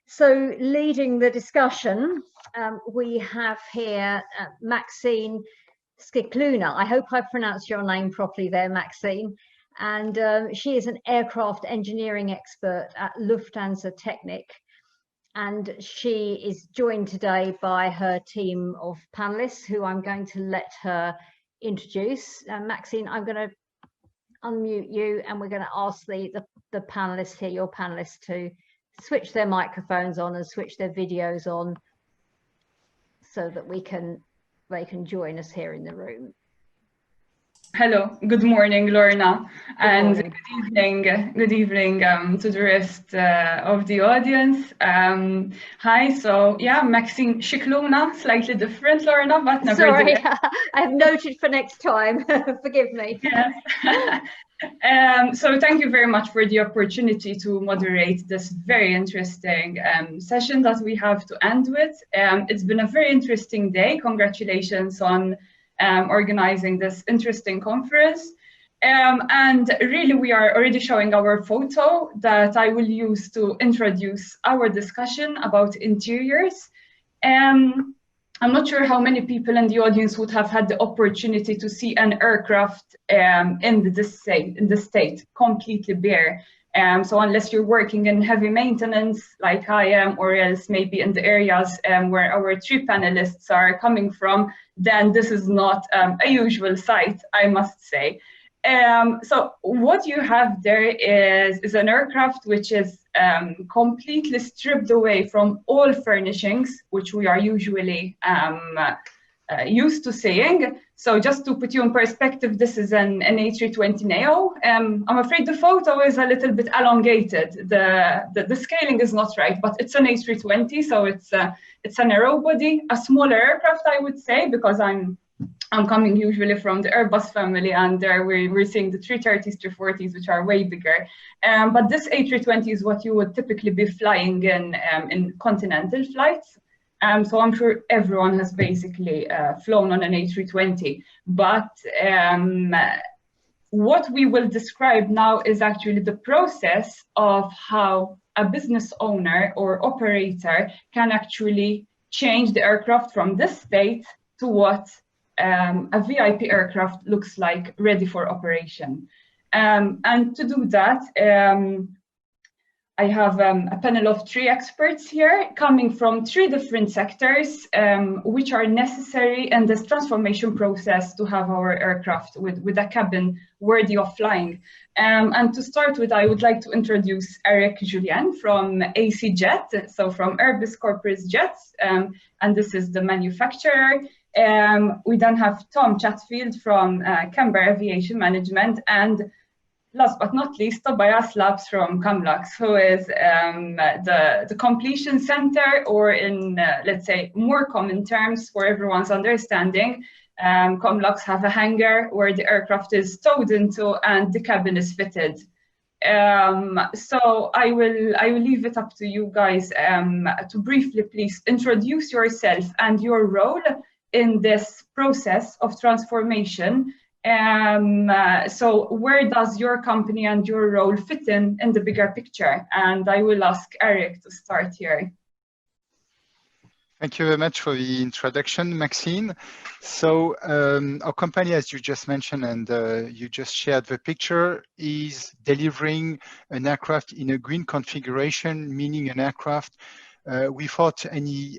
So leading the discussion, we have here Maxine Skikluna. I hope I pronounced your name properly there, Maxine. And she is an aircraft engineering expert at Lufthansa Technik. And she is joined today by her team of panelists who I'm going to let her introduce. Maxine, I'm going to unmute you and we're going to ask the panelists here, your panelists, to switch their microphones on and switch their videos on so that they can join us here in the room. Hello, good morning, Lorna, and good evening to the rest of the audience. Hi, so yeah, Maxine Skikluna, slightly different, Lorna, but nevertheless. Sorry, I have noted for next time. Forgive me. Yes. So thank you very much for the opportunity to moderate this very interesting session that we have to end with. It's been a very interesting day. Congratulations on organizing this interesting conference. And really, we are already showing our photo that I will use to introduce our discussion about interiors. I'm not sure how many people in the audience would have had the opportunity to see an aircraft in the state, completely bare. So unless you're working in heavy maintenance like I am, or else maybe in the areas where our three panelists are coming from, then this is not a usual sight, I must say. So what you have there is an aircraft which is completely stripped away from all furnishings, which we are usually used to seeing. So just to put you in perspective, this is an A320neo. I'm afraid the photo is a little bit elongated. The scaling is not right, but it's an A320, so it's a narrow body, a smaller aircraft, I would say, because I'm coming usually from the Airbus family, and there we're seeing the 330s, 340s, which are way bigger. But this A320 is what you would typically be flying in continental flights. So I'm sure everyone has basically flown on an A320. But what we will describe now is actually the process of how a business owner or operator can actually change the aircraft from this state to what a VIP aircraft looks like, ready for operation. And to do that, I have a panel of three experts here coming from three different sectors, which are necessary in this transformation process to have our aircraft with a cabin worthy of flying. And to start with, I would like to introduce Eric Julien from AC Jet, so from Airbus Corporate Jets, and this is the manufacturer. We then have Tom Chatfield from Canberra Aviation Management, and last but not least, Tobias Labs from Comlux, who is the completion center, or in, let's say, more common terms for everyone's understanding, Comlux have a hangar where the aircraft is towed into and the cabin is fitted. So I will leave it up to you guys to briefly please introduce yourself and your role in this process of transformation. So where does your company and your role fit in the bigger picture? And I will ask Eric to start here. Thank you very much for the introduction, Maxine. So our company, as you just mentioned, and you just shared the picture, is delivering an aircraft in a green configuration, meaning an aircraft without any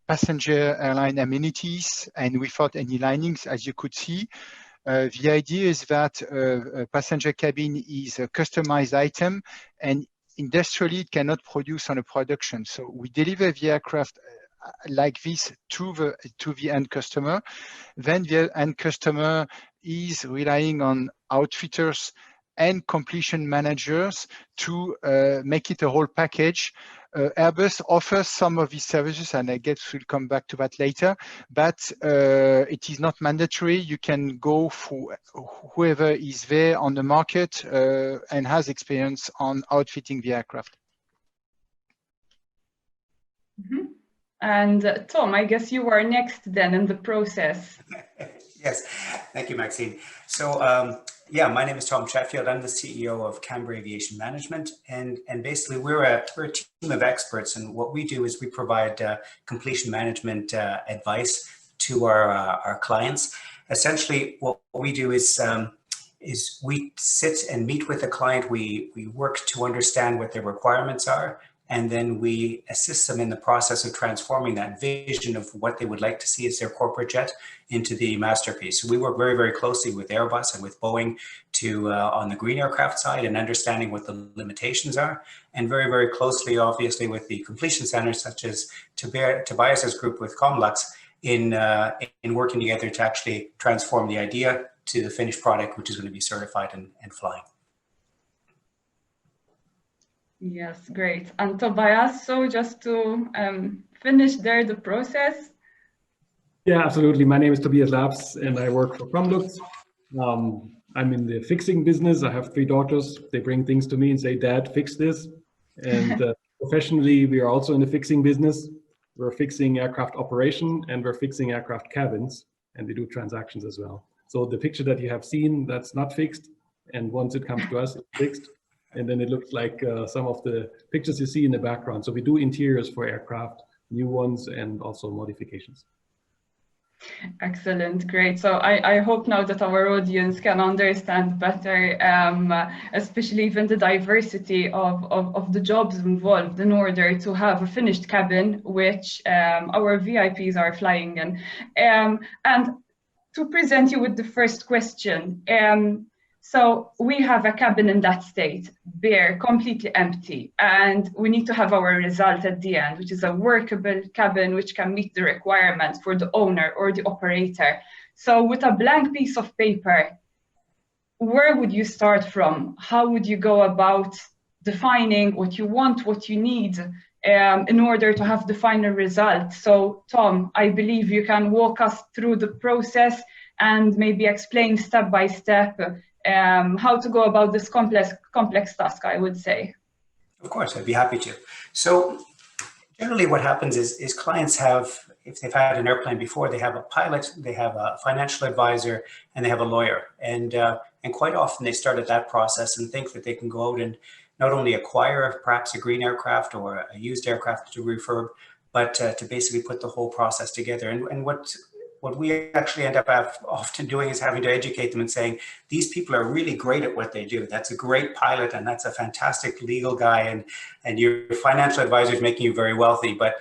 passenger airline amenities and without any linings, as you could see. The idea is that a passenger cabin is a customized item, and industrially it cannot produce on a production. So we deliver the aircraft like this to the end customer. Then the end customer is relying on outfitters and completion managers to make it a whole package. Airbus offers some of these services, and I guess we'll come back to that later, but it is not mandatory. You can go for whoever is there on the market and has experience on outfitting the aircraft. Mm-hmm. And Tom, I guess you are next then in the process. Yes, thank you, Maxine. So Yeah, my name is Tom Chatfield. I'm the CEO of Canberra Aviation Management, and basically we're a team of experts, and what we do is we provide completion management advice to our clients. Essentially, what we do is we sit and meet with the client. We work to understand what their requirements are, and then we assist them in the process of transforming that vision of what they would like to see as their corporate jet into the masterpiece. So we work very, very closely with Airbus and with Boeing to on the green aircraft side and understanding what the limitations are, and very, very closely, obviously, with the completion centers such as Tobias's group with Comlux in working together to actually transform the idea to the finished product, which is going to be certified and flying. Yes, great. And Tobias, so just to finish there the process. Yeah, absolutely. My name is Tobias Labs and I work for Comlux. I'm in the fixing business. I have 3 daughters. They bring things to me and say, Dad, fix this. And professionally, we are also in the fixing business. We're fixing aircraft operation and we're fixing aircraft cabins, and we do transactions as well. So the picture that you have seen, that's not fixed. And once it comes to us, it's fixed. And then it looks like some of the pictures you see in the background. So we do interiors for aircraft, new ones, and also modifications. Excellent, great. So I hope now that our audience can understand better, especially even the diversity of the jobs involved in order to have a finished cabin, which our VIPs are flying in. And to present you with the first question, so we have a cabin in that state, bare, completely empty, and we need to have our result at the end, which is a workable cabin which can meet the requirements for the owner or the operator. So with a blank piece of paper, where would you start from? How would you go about defining what you want, what you need in order to have the final result? So Tom, I believe you can walk us through the process and maybe explain step by step how to go about this complex task, I would say. Of course, I'd be happy to. So generally what happens is clients have, if they've had an airplane before, they have a pilot, they have a financial advisor, and they have a lawyer. And quite often they start at that process and think that they can go out and not only acquire perhaps a green aircraft or a used aircraft to refurb, but to basically put the whole process together. And what we actually end up often doing is having to educate them and saying, these people are really great at what they do. That's a great pilot and that's a fantastic legal guy, and your financial advisor is making you very wealthy. But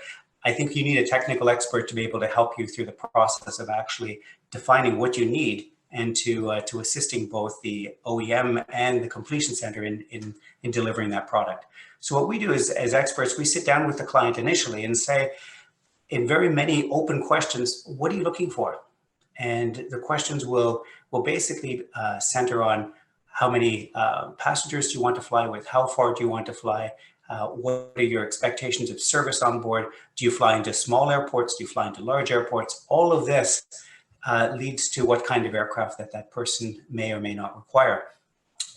I think you need a technical expert to be able to help you through the process of actually defining what you need and to assisting both the OEM and the completion center in delivering that product. So what we do is, as experts, we sit down with the client initially and say, in very many open questions, what are you looking for? And the questions will basically center on how many passengers do you want to fly with? How far do you want to fly? What are your expectations of service on board? Do you fly into small airports? Do you fly into large airports? All of this leads to what kind of aircraft that person may or may not require.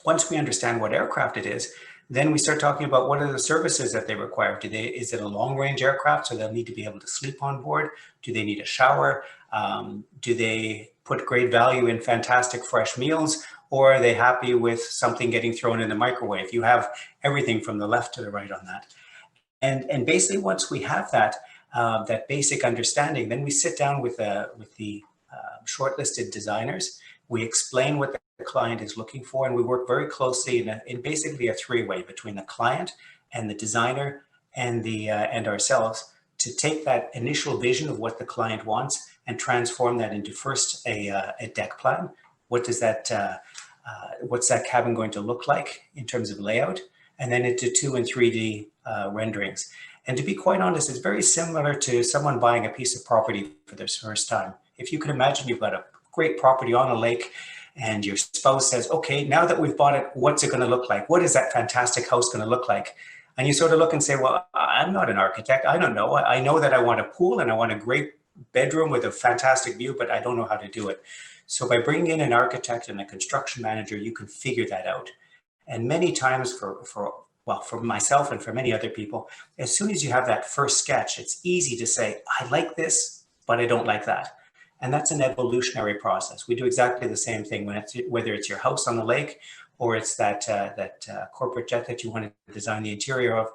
Once we understand what aircraft it is, then we start talking about what are the services that they require. Is it a long range aircraft, so they'll need to be able to sleep on board? Do they need a shower? Do they put great value in fantastic fresh meals? Or are they happy with something getting thrown in the microwave? You have everything from the left to the right on that. And basically once we have that, that basic understanding, then we sit down with the shortlisted designers. We explain what the client is looking for, and we work very closely in basically a 3-way between the client and the designer and and ourselves to take that initial vision of what the client wants and transform that into first a deck plan. What does that what's that cabin going to look like in terms of layout, and then into 2 and 3D renderings. And to be quite honest, it's very similar to someone buying a piece of property for their first time. If you can imagine, you've got a great property on a lake and your spouse says, okay, now that we've bought it, what's it going to look like? What is that fantastic house going to look like? And you sort of look and say, well, I'm not an architect. I don't know. I know that I want a pool and I want a great bedroom with a fantastic view, but I don't know how to do it. So by bringing in an architect and a construction manager, you can figure that out. And many times for myself and for many other people, as soon as you have that first sketch, it's easy to say, I like this, but I don't like that. And that's an evolutionary process. We do exactly the same thing whether it's your house on the lake or it's that corporate jet that you want to design the interior of.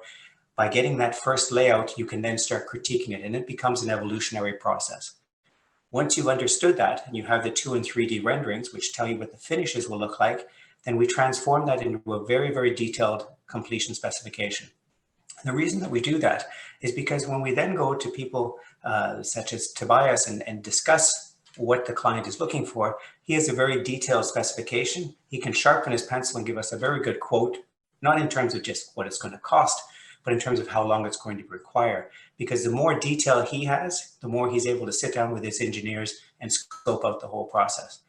By getting that first layout, you can then start critiquing it, and it becomes an evolutionary process. Once you've understood that and you have the 2 and 3D renderings, which tell you what the finishes will look like, then we transform that into a very, very detailed completion specification. And the reason that we do that is because when we then go to people such as Tobias and discuss what the client is looking for, he has a very detailed specification. He can sharpen his pencil and give us a very good quote, not in terms of just what it's going to cost, but in terms of how long it's going to require. Because the more detail he has, the more he's able to sit down with his engineers and scope out the whole process.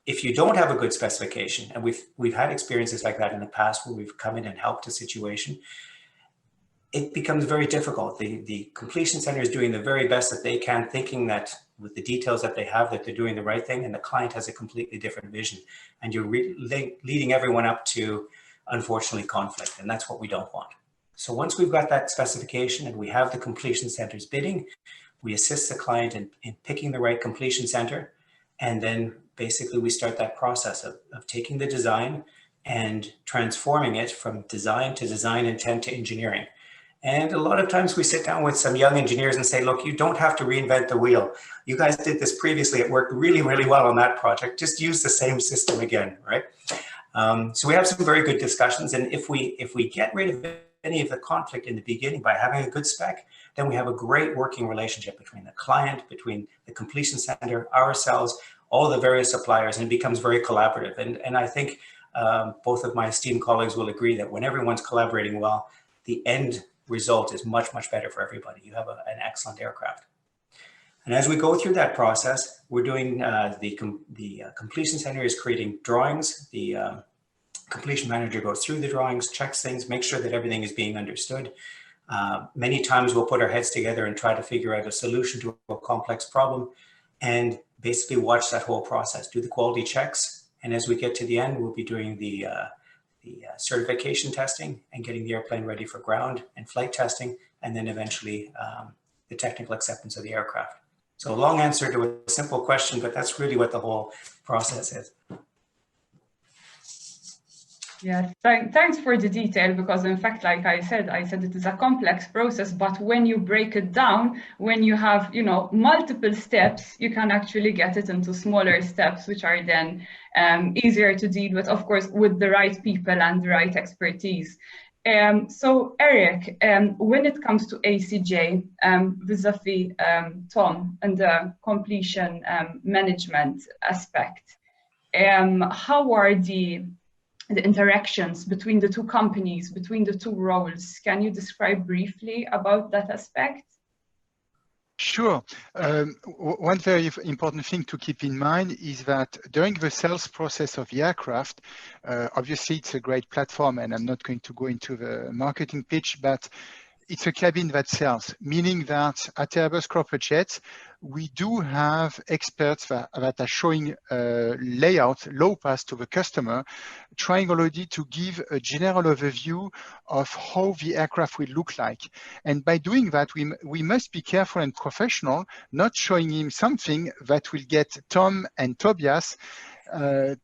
If you don't have a good specification, and we've had experiences like that in the past where we've come in and helped a situation, it becomes very difficult. The completion center is doing the very best that they can, thinking that with the details that they have, that they're doing the right thing, and the client has a completely different vision. And you're leading everyone up to, unfortunately, conflict, and that's what we don't want. So once we've got that specification and we have the completion center's bidding, we assist the client in picking the right completion center, and then basically we start that process of taking the design and transforming it from design to design intent to engineering. And a lot of times we sit down with some young engineers and say, look, you don't have to reinvent the wheel. You guys did this previously. It worked really, really well on that project. Just use the same system again, right? So we have some very good discussions. And if we get rid of any of the conflict in the beginning by having a good spec, then we have a great working relationship between the client, between the completion center, ourselves, all the various suppliers, and it becomes very collaborative. And I think both of my esteemed colleagues will agree that when everyone's collaborating well, the end result is much, much better for everybody. You have an excellent aircraft. And as we go through that process, we're doing the completion center is creating drawings. The completion manager goes through the drawings, checks things, makes sure that everything is being understood. Many times we'll put our heads together and try to figure out a solution to a complex problem and basically watch that whole process, do the quality checks. And as we get to the end, we'll be doing the certification testing and getting the airplane ready for ground and flight testing, and then eventually the technical acceptance of the aircraft. So a long answer to a simple question, but that's really what the whole process is. Yes, thanks for the detail, because in fact, like I said it is a complex process, but when you break it down, when you have, multiple steps, you can actually get it into smaller steps, which are then easier to deal with, of course, with the right people and the right expertise. So Eric, when it comes to ACJ, vis-a-vis Tom and the completion management aspect, how are the interactions between the two companies, between the two roles? Can you describe briefly about that aspect? Sure. One very important thing to keep in mind is that during the sales process of the aircraft, obviously it's a great platform, and I'm not going to go into the marketing pitch, but it's a cabin that sells, meaning that at Airbus Corporate Jets, we do have experts that are showing layout, low pass to the customer, trying already to give a general overview of how the aircraft will look like. And by doing that, we must be careful and professional, not showing him something that will get Tom and Tobias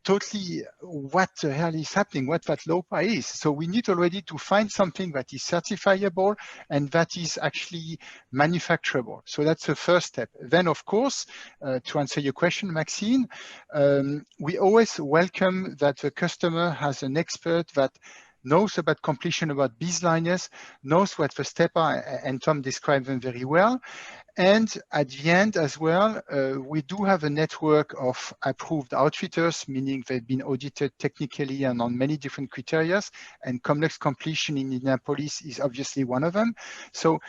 totally what the hell is happening, what that LOPA is. So we need already to find something that is certifiable and that is actually manufacturable. So that's the first step. Then, of course, to answer your question, Maxine, we always welcome that the customer has an expert that knows about completion, about bizliners, knows what the steps are, and Tom described them very well. And at the end as well, we do have a network of approved outfitters, meaning they've been audited technically and on many different criteria, and complex completion in Indianapolis is obviously one of them. So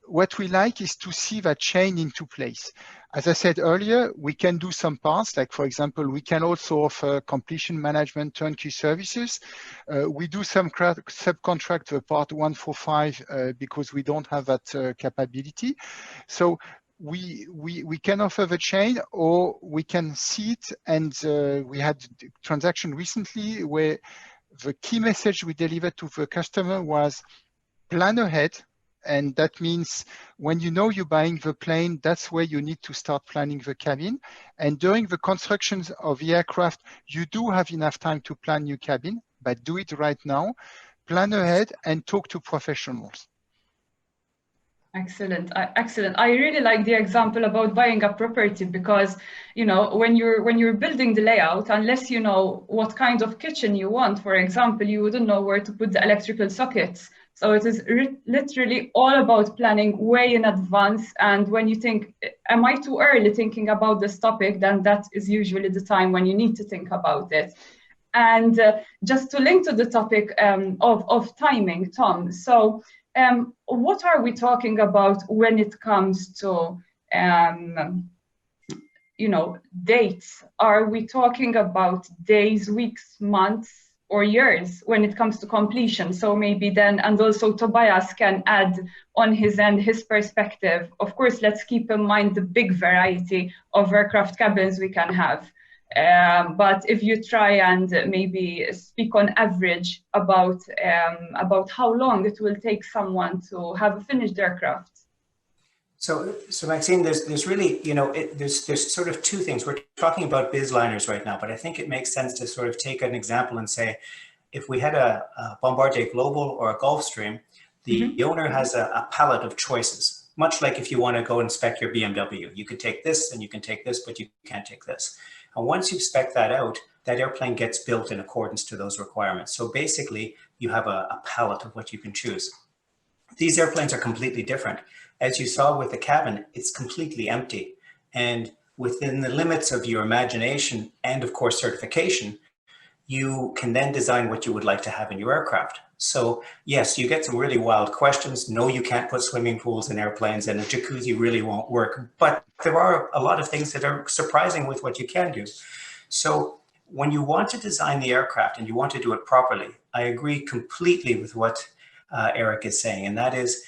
what we like is to see that chain into place. As I said earlier, we can do some parts, like for example, we can also offer completion management turnkey services. We do some subcontract the part 145 because we don't have that capability. So we can offer the chain, or we can see it. And we had a transaction recently where the key message we delivered to the customer was plan ahead, And that means when you know you're buying the plane, that's where you need to start planning the cabin. And during the construction of the aircraft, you do have enough time to plan your cabin, but do it right now, plan ahead and talk to professionals. Excellent, excellent. I really like the example about buying a property because, you know, when you're building the layout, unless you know what kind of kitchen you want, for example, you wouldn't know where to put the electrical sockets. So it is literally all about planning way in advance. And when you think, am I too early thinking about this topic? Then that is usually the time when you need to think about it. And just to link to the topic of timing, Tom. So. What are we talking about when it comes to, you know, dates? Are we talking about days, weeks, months, or years when it comes to completion? So maybe then, and also Tobias can add on his end his perspective. Of course, let's keep in mind the big variety of aircraft cabins we can have. But if you try and maybe speak on average about how long it will take someone to have a finished aircraft. So Maxine, there's really, you know, there's sort of two things. We're talking about bizliners right now, but I think it makes sense to sort of take an example and say, if we had a Bombardier Global or a Gulfstream, the owner has a palette of choices. Much like if you want to go inspect your BMW, you can take this and you can take this, but you can't take this. And once you've spec'd that out, that airplane gets built in accordance to those requirements. So basically, you have a palette of what you can choose. These airplanes are completely different. As you saw with the cabin, it's completely empty. And within the limits of your imagination and, of course, certification, you can then design what you would like to have in your aircraft. So yes, you get some really wild questions. No, you can't put swimming pools in airplanes and a jacuzzi really won't work. But there are a lot of things that are surprising with what you can do. So when you want to design the aircraft and you want to do it properly, I agree completely with what Eric is saying. And that is,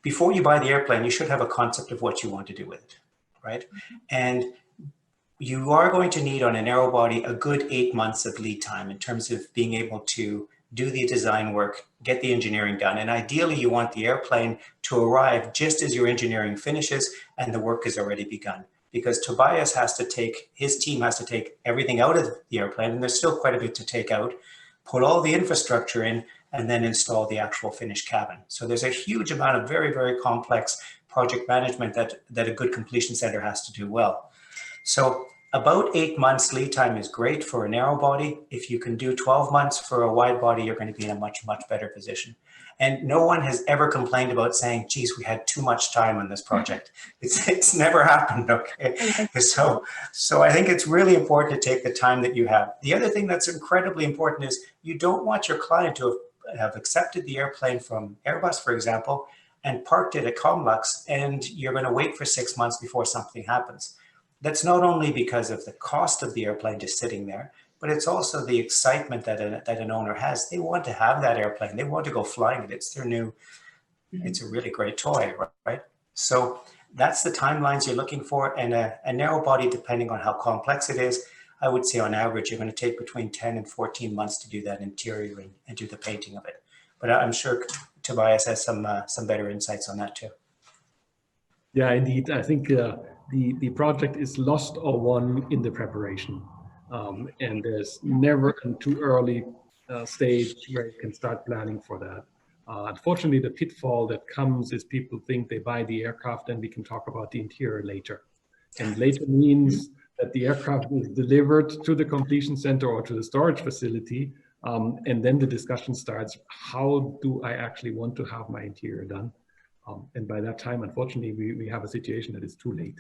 before you buy the airplane, you should have a concept of what you want to do with it, right? And you are going to need on a narrow body a good 8 months of lead time in terms of being able to do the design work, get the engineering done. And ideally, you want the airplane to arrive just as your engineering finishes and the work has already begun. Because Tobias has to take, his team has to take everything out of the airplane, and there's still quite a bit to take out, put all the infrastructure in, and then install the actual finished cabin. So there's a huge amount of very, very complex project management that a good completion center has to do well. So about 8 months lead time is great for a narrow body. If you can do 12 months for a wide body, you're going to be in a much, much better position. And no one has ever complained about saying, geez, we had too much time on this project. It's never happened, okay? So I think it's really important to take the time that you have. The other thing that's incredibly important is you don't want your client to have accepted the airplane from Airbus, for example, and parked it at Comlux, and you're going to wait for 6 months before something happens. That's not only because of the cost of the airplane just sitting there, but it's also the excitement that an owner has. They want to have that airplane. They want to go flying it. It's their new, it's a really great toy, right? So that's the timelines you're looking for. And a narrow body, depending on how complex it is, I would say on average, you're going to take between 10 and 14 months to do that interior and do the painting of it. But I'm sure Tobias has some better insights on that too. Yeah, indeed. I think the project is lost or won in the preparation. And there's never a too early stage where you can start planning for that. Unfortunately, the pitfall that comes is people think they buy the aircraft and we can talk about the interior later. And later means that the aircraft is delivered to the completion center or to the storage facility. And then the discussion starts, how do I actually want to have my interior done? And by that time, unfortunately, we have a situation that is too late.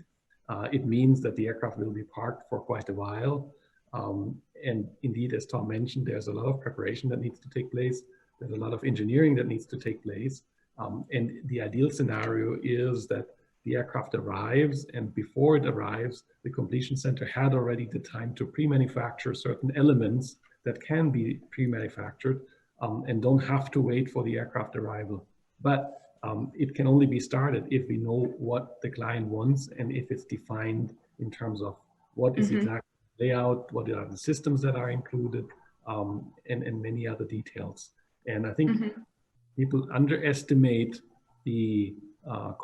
It means that the aircraft will be parked for quite a while. And indeed, as Tom mentioned, there's a lot of preparation that needs to take place. There's a lot of engineering that needs to take place. And the ideal scenario is that the aircraft arrives, and before it arrives, the completion center had already the time to pre-manufacture certain elements that can be pre-manufactured and don't have to wait for the aircraft arrival. But it can only be started if we know what the client wants and if it's defined in terms of what is exactly the layout, what are the systems that are included, and many other details. And I think people underestimate the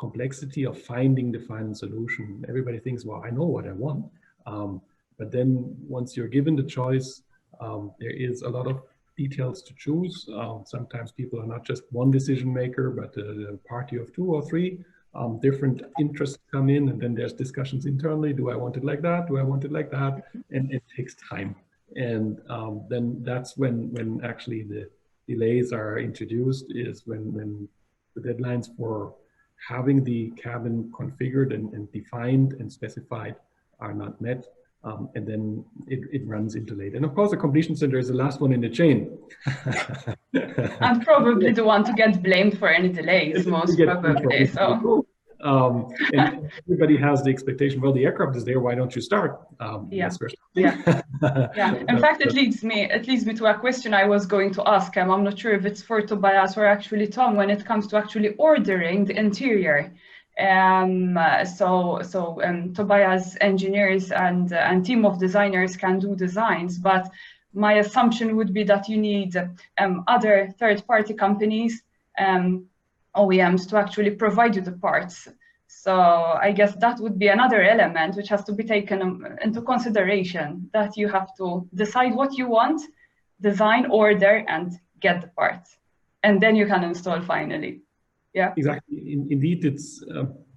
complexity of finding the final solution. Everybody thinks, well, I know what I want. But then once you're given the choice, there is a lot of details to choose. Sometimes people are not just one decision maker, but a party of 2 or 3. Different interests come in, and then there's discussions internally. Do I want it like that? Do I want it like that? And it takes time. And then that's when actually the delays are introduced, is when the deadlines for having the cabin configured and defined and specified are not met. And then it runs into late. And of course, the completion center is the last one in the chain. And probably the one to get blamed for any delays, most probably. So. And everybody has the expectation, well, the aircraft is there, why don't you start? Yeah. In fact, it leads me to a question I was going to ask him. I'm not sure if it's for Tobias or actually Tom, when it comes to actually ordering the interior. Tobias engineers and team of designers can do designs, but my assumption would be that you need other third-party companies, OEMs, to actually provide you the parts. So I guess that would be another element which has to be taken into consideration, that you have to decide what you want, design, order, and get the parts, and then you can install finally. Yeah, exactly. Indeed, it's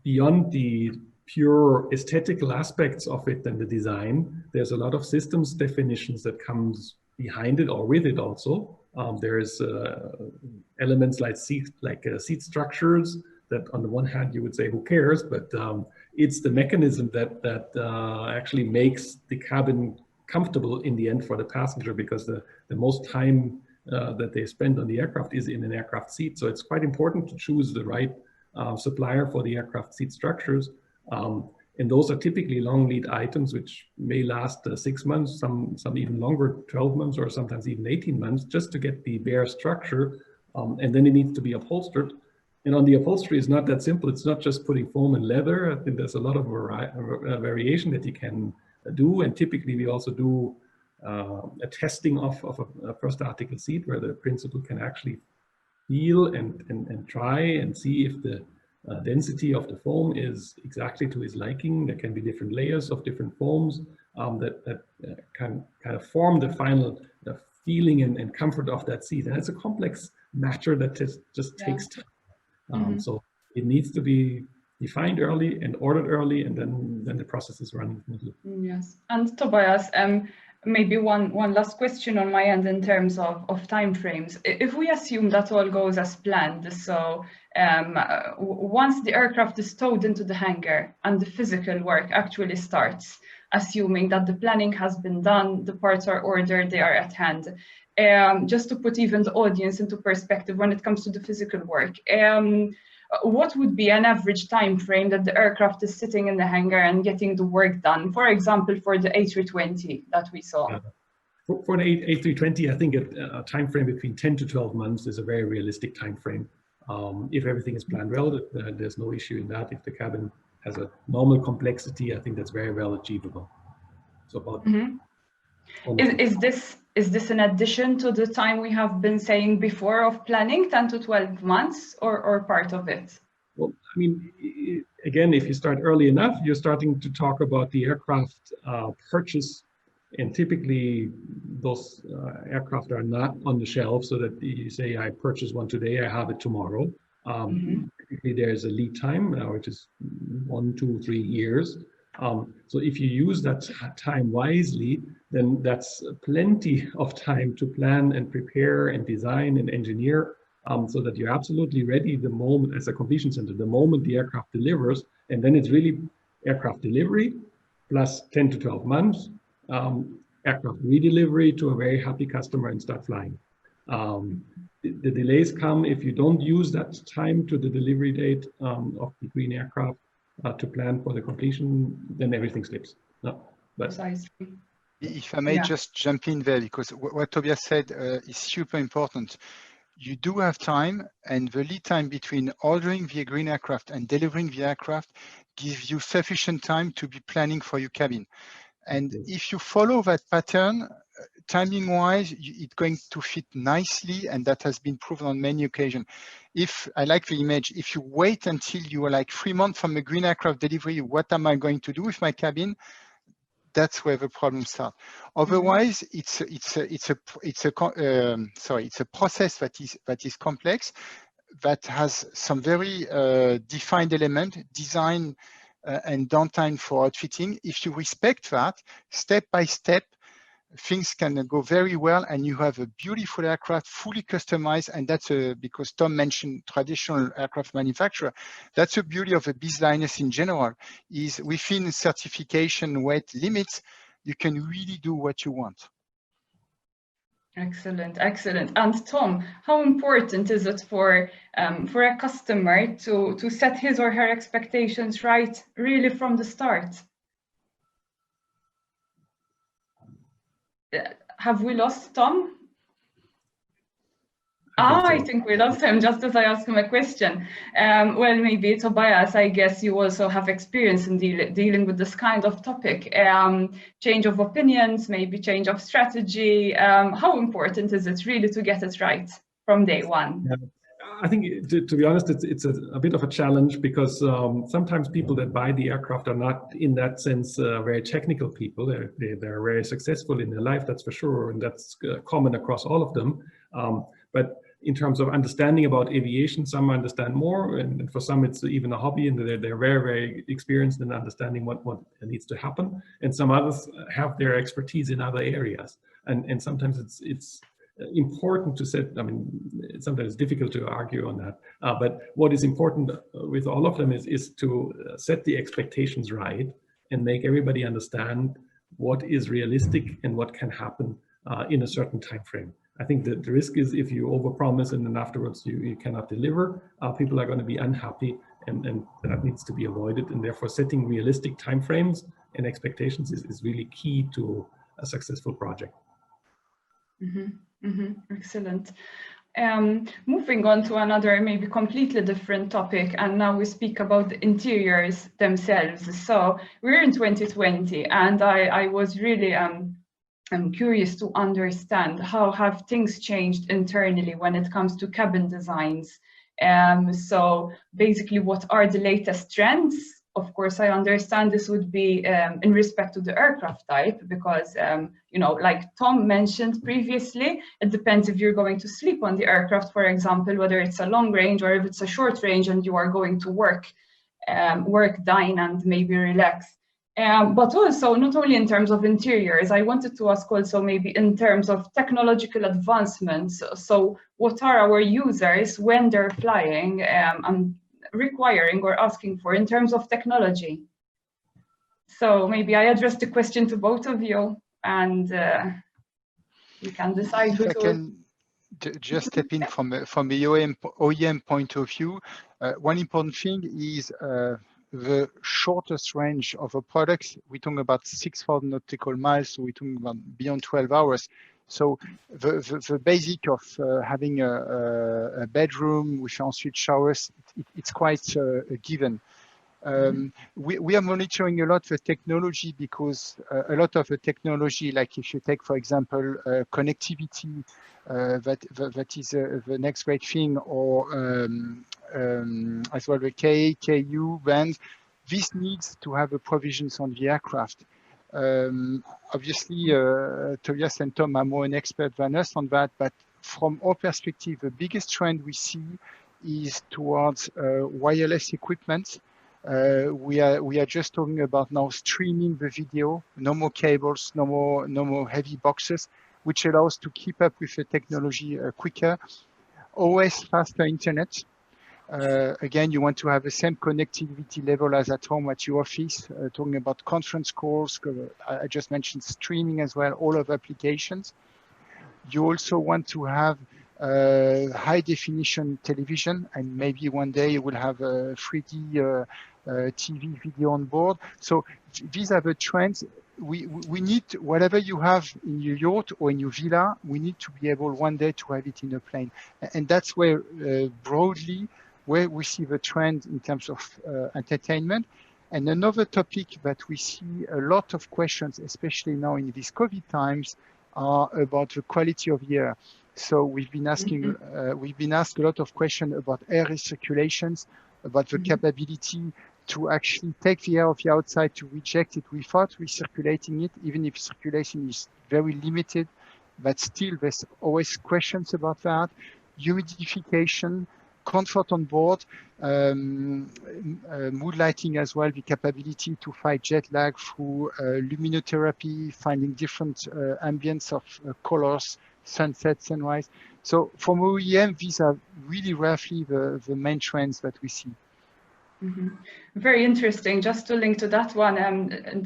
beyond the pure aesthetical aspects of it and the design. There's a lot of systems definitions that comes behind it or with it also. There's elements like seat structures that on the one hand you would say who cares, but it's the mechanism that actually makes the cabin comfortable in the end for the passenger, because the most time that they spend on the aircraft is in an aircraft seat. So it's quite important to choose the right supplier for the aircraft seat structures. And those are typically long lead items, which may last 6 months, some even longer, 12 months, or sometimes even 18 months, just to get the bare structure. And then it needs to be upholstered. And on the upholstery, it's not that simple. It's not just putting foam and leather. I think there's a lot of variation that you can do. And typically we also do a testing of a first article seat, where the principal can actually feel and try and see if the density of the foam is exactly to his liking. There can be different layers of different foams that can kind of form the final feeling and comfort of that seat. And it's a complex matter that just takes time. So it needs to be defined early and ordered early, and then the process is running smoothly. Yes. And Tobias, maybe one last question on my end in terms of time frames. If we assume that all goes as planned, so once the aircraft is towed into the hangar and the physical work actually starts, assuming that the planning has been done, the parts are ordered, they are at hand, just to put even the audience into perspective when it comes to the physical work, what would be an average time frame that the aircraft is sitting in the hangar and getting the work done? For example, for the A320 that we saw. For the A320, I think a time frame between 10 to 12 months is a very realistic time frame. If everything is planned well, there's no issue in that. If the cabin has a normal complexity, I think that's very well achievable. So about Is this in addition to the time we have been saying before of planning, 10 to 12 months, or part of it? Well, I mean, again, if you start early enough, you're starting to talk about the aircraft purchase, and typically those aircraft are not on the shelf, so that you say, I purchase one today, I have it tomorrow. Typically there's a lead time, which is 1, 2, 3 years. So if you use that time wisely, then that's plenty of time to plan and prepare and design and engineer, so that you're absolutely ready the moment, as a completion center, the moment the aircraft delivers. And then it's really aircraft delivery plus 10 to 12 months, aircraft redelivery to a very happy customer and start flying. The delays come if you don't use that time to the delivery date of the green aircraft to plan for the completion, then everything slips. No, but precisely. If I may just jump in there, because what Tobias said is super important. You do have time, and the lead time between ordering the green aircraft and delivering the aircraft gives you sufficient time to be planning for your cabin. And if you follow that pattern, timing-wise, it's going to fit nicely, and that has been proven on many occasions. if I like the image, if you wait until you are like 3 months from a green aircraft delivery, what am I going to do with my cabin? That's where the problem starts. Otherwise, it's a process that is complex, that has some very defined element, design and downtime for outfitting. If you respect that, step by step, things can go very well, and you have a beautiful aircraft, fully customized. And that's because Tom mentioned traditional aircraft manufacturer. That's the beauty of a business in general, is within certification weight limits, you can really do what you want. Excellent, excellent. And Tom, how important is it for a customer to set his or her expectations right, really from the start? Have we lost Tom? I think we lost him just as I asked him a question. Well, maybe Tobias, I guess you also have experience in dealing with this kind of topic. Change of opinions, maybe change of strategy. How important is it really to get it right from day one? Yeah. I think, to be honest, it's a bit of a challenge, because sometimes people that buy the aircraft are not, in that sense, very technical people. They're very successful in their life, that's for sure, and that's common across all of them. But in terms of understanding about aviation, some understand more, and for some it's even a hobby, and they're very, very experienced in understanding what needs to happen. And some others have their expertise in other areas, and sometimes it's important to set, I mean, sometimes it's difficult to argue on that, but what is important with all of them is to set the expectations right and make everybody understand what is realistic and what can happen in a certain time frame. I think that the risk is, if you overpromise and then afterwards you cannot deliver, people are going to be unhappy, and that needs to be avoided. And therefore, setting realistic timeframes and expectations is really key to a successful project. Excellent. Moving on to another, maybe completely different topic, and now we speak about the interiors themselves. So we're in 2020, and I was really I'm curious to understand how have things changed internally when it comes to cabin designs. So basically, what are the latest trends? Of course, I understand this would be in respect to the aircraft type, because, you know, like Tom mentioned previously, it depends if you're going to sleep on the aircraft, for example, whether it's a long range or if it's a short range and you are going to work, dine, and maybe relax. But also, not only in terms of interiors, I wanted to ask also maybe in terms of technological advancements. So what are our users, when they're flying, requiring or asking for in terms of technology? So maybe I address the question to both of you, and you can decide who to... I can just step in from the OEM point of view. One important thing is the shortest range of a product. We're talking about 6,000 nautical miles, so we're talking about beyond 12 hours. So the basic of having a bedroom with ensuite showers, it's quite a given. We are monitoring a lot the technology, because a lot of the technology, like if you take, for example, connectivity, that is the next great thing, or as well the KU bands, this needs to have a provisions on the aircraft. Obviously, Tobias and Tom are more an expert than us on that, but from our perspective, the biggest trend we see is towards wireless equipment. We are just talking about now streaming the video, no more cables, no more heavy boxes, which allows to keep up with the technology quicker, always faster internet. Again, you want to have the same connectivity level as at home at your office, talking about conference calls. I just mentioned streaming as well, all of applications. You also want to have high definition television, and maybe one day you will have a 3D TV video on board. So these are the trends. We need, whatever you have in your yacht or in your villa, we need to be able one day to have it in a plane. And that's where broadly where we see the trend in terms of entertainment. And another topic that we see a lot of questions, especially now in these COVID times, are about the quality of the air. So we've been asking, we've been asked a lot of questions about air recirculations, about the capability to actually take the air of the outside to reject it without recirculating it, even if circulation is very limited. But still, there's always questions about that. Humidification, comfort on board, mood lighting as well, the capability to fight jet lag through luminotherapy, finding different ambience of colors, sunset, sunrise. So from OEM, these are really roughly the main trends that we see. Very interesting. Just to link to that one,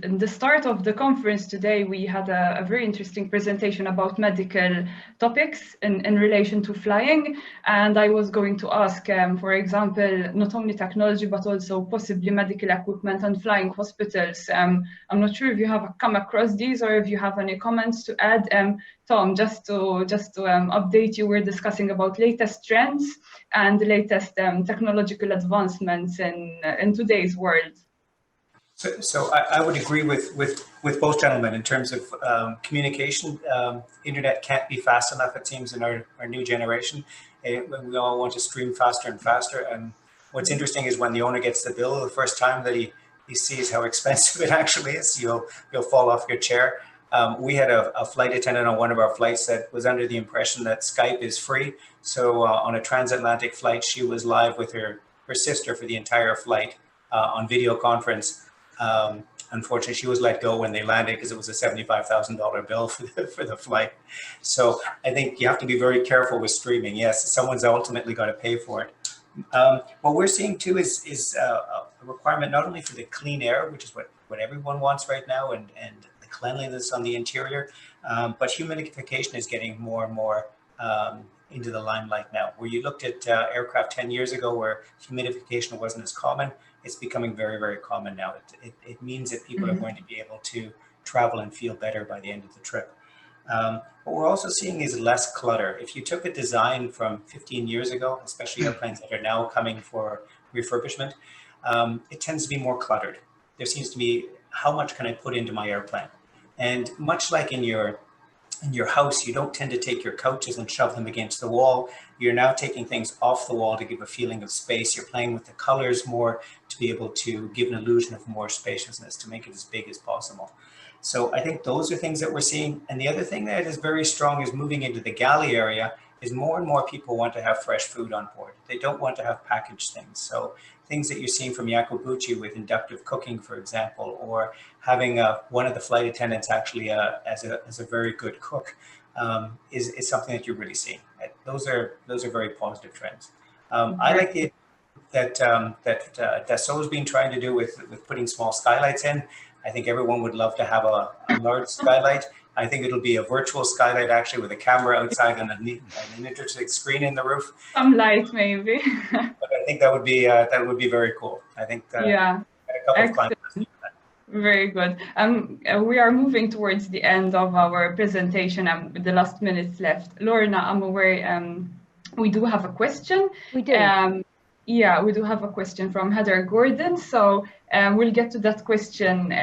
in the start of the conference today, we had a very interesting presentation about medical topics in relation to flying. And I was going to ask, for example, not only technology, but also possibly medical equipment and flying hospitals. I'm not sure if you have come across these or if you have any comments to add. Tom, just to update you, we're discussing about latest trends and the latest technological advancements in today's world. So I would agree with both gentlemen in terms of communication. Internet can't be fast enough, it seems, in our new generation. We all want to stream faster and faster. And what's interesting is when the owner gets the bill the first time that he sees how expensive it actually is, you'll fall off your chair. We had a flight attendant on one of our flights that was under the impression that Skype is free. So on a transatlantic flight, she was live with her sister for the entire flight on video conference. Unfortunately, she was let go when they landed because it was a $75,000 bill for the flight. So I think you have to be very careful with streaming. Yes, someone's ultimately got to pay for it. What we're seeing too is a requirement not only for the clean air, which is what everyone wants right now, and the cleanliness on the interior, but humidification is getting more and more into the limelight now. Where you looked at aircraft 10 years ago where humidification wasn't as common, it's becoming very, very common now. It means that people are going to be able to travel and feel better by the end of the trip. What we're also seeing is less clutter. If you took a design from 15 years ago, especially airplanes that are now coming for refurbishment, it tends to be more cluttered. There seems to be, how much can I put into my airplane? And much like in your house, you don't tend to take your couches and shove them against the wall. You're now taking things off the wall to give a feeling of space. You're playing with the colors more to be able to give an illusion of more spaciousness, to make it as big as possible. So I think those are things that we're seeing. And the other thing that is very strong is moving into the galley area is more and more people want to have fresh food on board. They don't want to have packaged things. So things that you're seeing from Yakubuchi with inductive cooking, for example, or having one of the flight attendants actually as a very good cook is something that you're really seeing. Those are very positive trends. I like the that Dassault has been trying to do with putting small skylights in. I think everyone would love to have a large skylight. I think it'll be a virtual skylight actually with a camera outside and an interesting screen in the roof. Some light maybe. But I think that would be very cool. I think yeah. a couple of clients. Very good. We are moving towards the end of our presentation and with the last minutes left. Lorna, I'm aware we do have a question. We do. Yeah, we do have a question from Heather Gordon. So we'll get to that question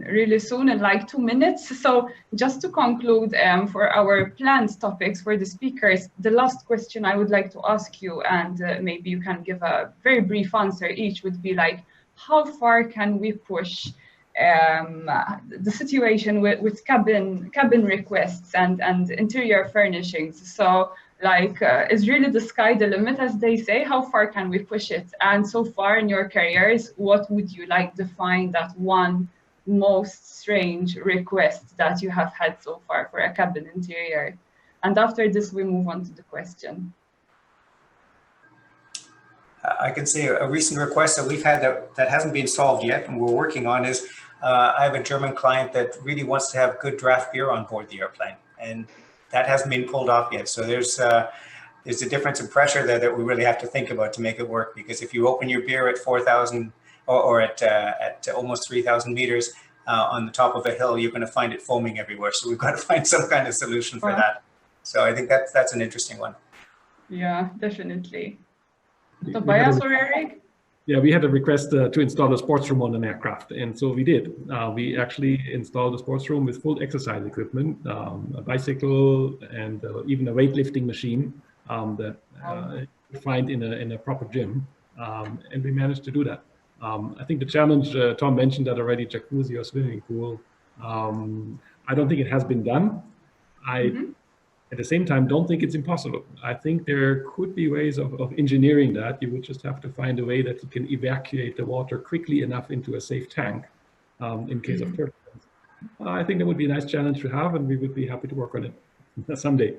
really soon in like 2 minutes. So just to conclude for our planned topics for the speakers, the last question I would like to ask you, and maybe you can give a very brief answer each, would be like, how far can we push the situation with cabin requests and interior furnishings? So like, is really the sky the limit, as they say? How far can we push it? And so far in your careers, what would you like define that one most strange request that you have had so far for a cabin interior? And after this, we move on to the question. I can say a recent request that we've had that hasn't been solved yet and we're working on is, I have a German client that really wants to have good draft beer on board the airplane. And that hasn't been pulled off yet. So there's a difference in pressure there that we really have to think about to make it work. Because if you open your beer at 4,000 or at almost 3,000 meters on the top of a hill, you're going to find it foaming everywhere. So we've got to find some kind of solution for that. So I think that's an interesting one. Yeah, definitely. Tobias or Eric? Yeah, we had a request to install a sports room on an aircraft, and so we did. We actually installed a sports room with full exercise equipment, a bicycle, and even a weightlifting machine that you find in a proper gym, and we managed to do that. I think the challenge, Tom mentioned that already, jacuzzi or swimming pool. I don't think it has been done. At the same time, don't think it's impossible. I think there could be ways of engineering that. You would just have to find a way that you can evacuate the water quickly enough into a safe tank in case of turbulence. I think that would be a nice challenge to have, and we would be happy to work on it someday.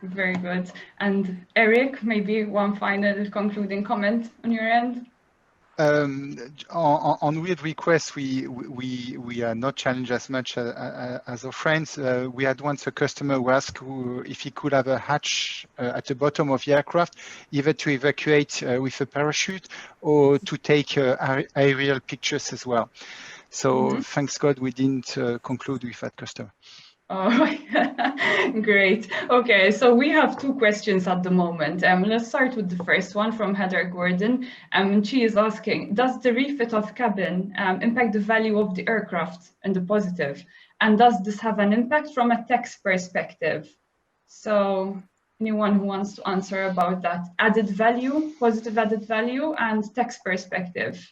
Very good. And Eric, maybe one final concluding comment on your end? On weird requests, we are not challenged as much as our friends. We had once a customer who asked if he could have a hatch at the bottom of the aircraft, either to evacuate with a parachute or to take aerial pictures as well. So thanks God we didn't conclude with that customer. Oh, great. Okay, so we have two questions at the moment. Let's start with the first one from Heather Gordon. She is asking, does the refit of cabin impact the value of the aircraft in the positive? And does this have an impact from a tax perspective? So anyone who wants to answer about that added value, positive added value, and tax perspective?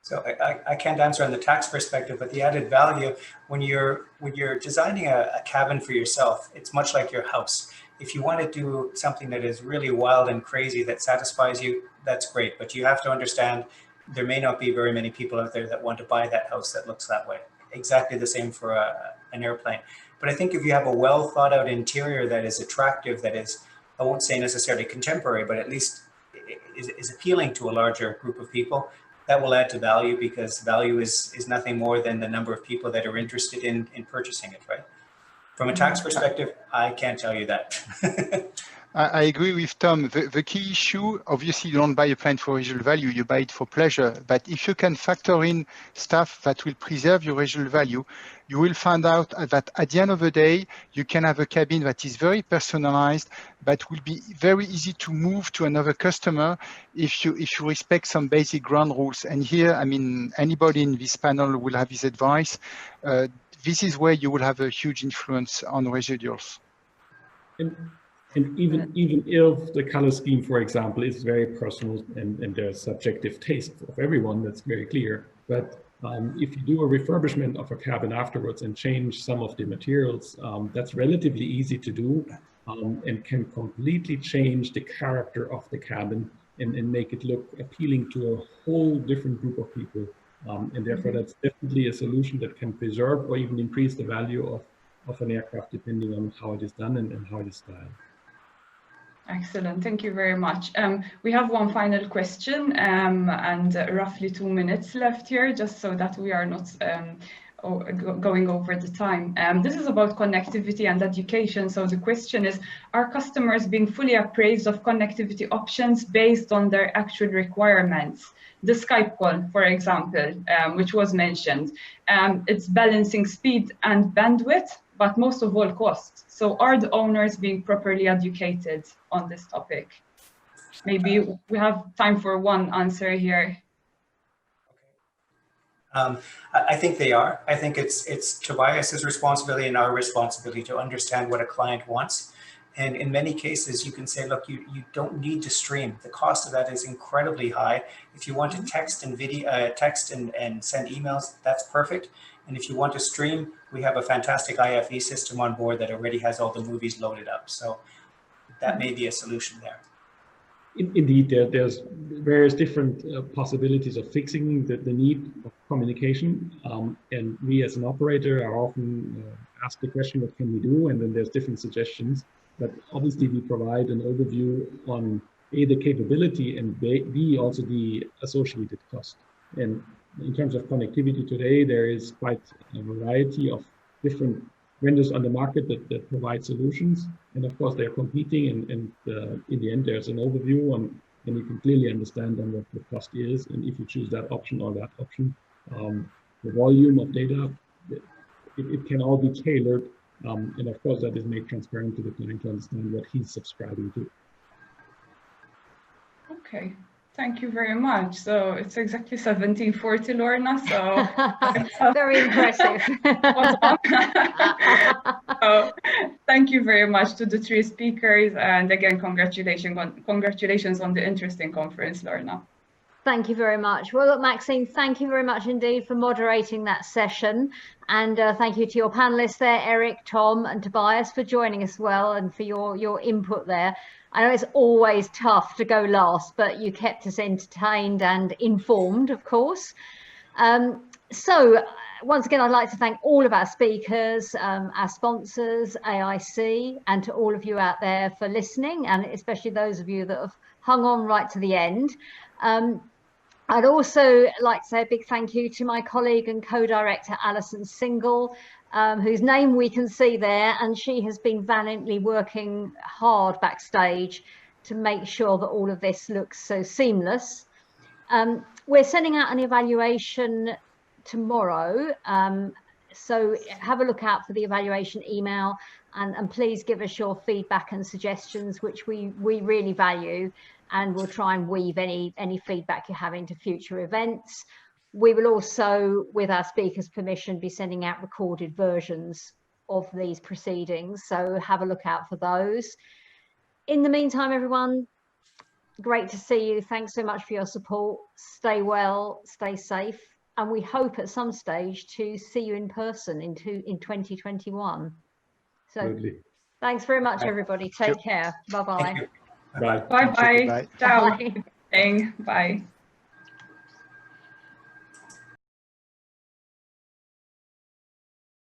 So I can't answer on the tax perspective, but the added value, when you're designing a cabin for yourself, it's much like your house. If you want to do something that is really wild and crazy that satisfies you, that's great. But you have to understand there may not be very many people out there that want to buy that house that looks that way. Exactly the same for an airplane. But I think if you have a well thought out interior that is attractive, that is, I won't say necessarily contemporary, but at least is appealing to a larger group of people, that will add to value, because value is nothing more than the number of people that are interested in purchasing it, right? From a tax perspective, I can't tell you that. I agree with Tom. The key issue, obviously, you don't buy a plane for residual value, you buy it for pleasure. But if you can factor in stuff that will preserve your residual value, you will find out that at the end of the day, you can have a cabin that is very personalized, but will be very easy to move to another customer if you respect some basic ground rules. And here, I mean, anybody in this panel will have his advice. This is where you will have a huge influence on residuals. And even if the color scheme, for example, is very personal and there's subjective taste of everyone, that's very clear. But if you do a refurbishment of a cabin afterwards and change some of the materials, that's relatively easy to do and can completely change the character of the cabin and make it look appealing to a whole different group of people. And therefore, that's definitely a solution that can preserve or even increase the value of an aircraft, depending on how it is done and how it is styled. Excellent, thank you very much. We have one final question and roughly 2 minutes left here, just so that we are not going over the time. This is about connectivity and education. So the question is, are customers being fully appraised of connectivity options based on their actual requirements? The Skype call, for example, which was mentioned, it's balancing speed and bandwidth, but most of all cost. So are the owners being properly educated on this topic? Maybe we have time for one answer here. I think they are. I think it's Tobias's responsibility and our responsibility to understand what a client wants. And in many cases, you can say, look, you don't need to stream. The cost of that is incredibly high. If you want to text and video, text and send emails, that's perfect. And if you want to stream, we have a fantastic IFE system on board that already has all the movies loaded up. So that may be a solution there. Indeed, there's various different possibilities of fixing the need of communication. And we as an operator are often asked the question, what can we do? And then there's different suggestions. But obviously we provide an overview on A, the capability, and B, also the associated cost. And in terms of connectivity today, there is quite a variety of different vendors on the market that provide solutions. And of course, they're competing, and in the end, there's an overview and you can clearly understand then what the cost is. And if you choose that option or that option, the volume of data, it can all be tailored. And of course, that is made transparent to the client to understand what he's subscribing to. Okay, thank you very much. So it's exactly 1740, Lorna. So very impressive. So, thank you very much to the three speakers, and again, congratulations on the interesting conference, Lorna. Thank you very much. Well, look, Maxine, thank you very much indeed for moderating that session. And thank you to your panelists there, Eric, Tom and Tobias, for joining us well and for your input there. I know it's always tough to go last, but you kept us entertained and informed, of course. So once again, I'd like to thank all of our speakers, our sponsors, AIC, and to all of you out there for listening, and especially those of you that have hung on right to the end. I'd also like to say a big thank you to my colleague and co-director, Alison Single, whose name we can see there, and she has been valiantly working hard backstage to make sure that all of this looks so seamless. We're sending out an evaluation tomorrow, so have a look out for the evaluation email, and please give us your feedback and suggestions, which we really value, and we'll try and weave any feedback you have into future events. We will also, with our speakers' permission, be sending out recorded versions of these proceedings, so have a look out for those. In the meantime, everyone, great to see you. Thanks so much for your support. Stay well, stay safe, and we hope at some stage to see you in person in 2021. So Absolutely. thanks very much, everybody. Take care. Bye-bye. Bye. Bye-bye. Bye. Ciao. Bye.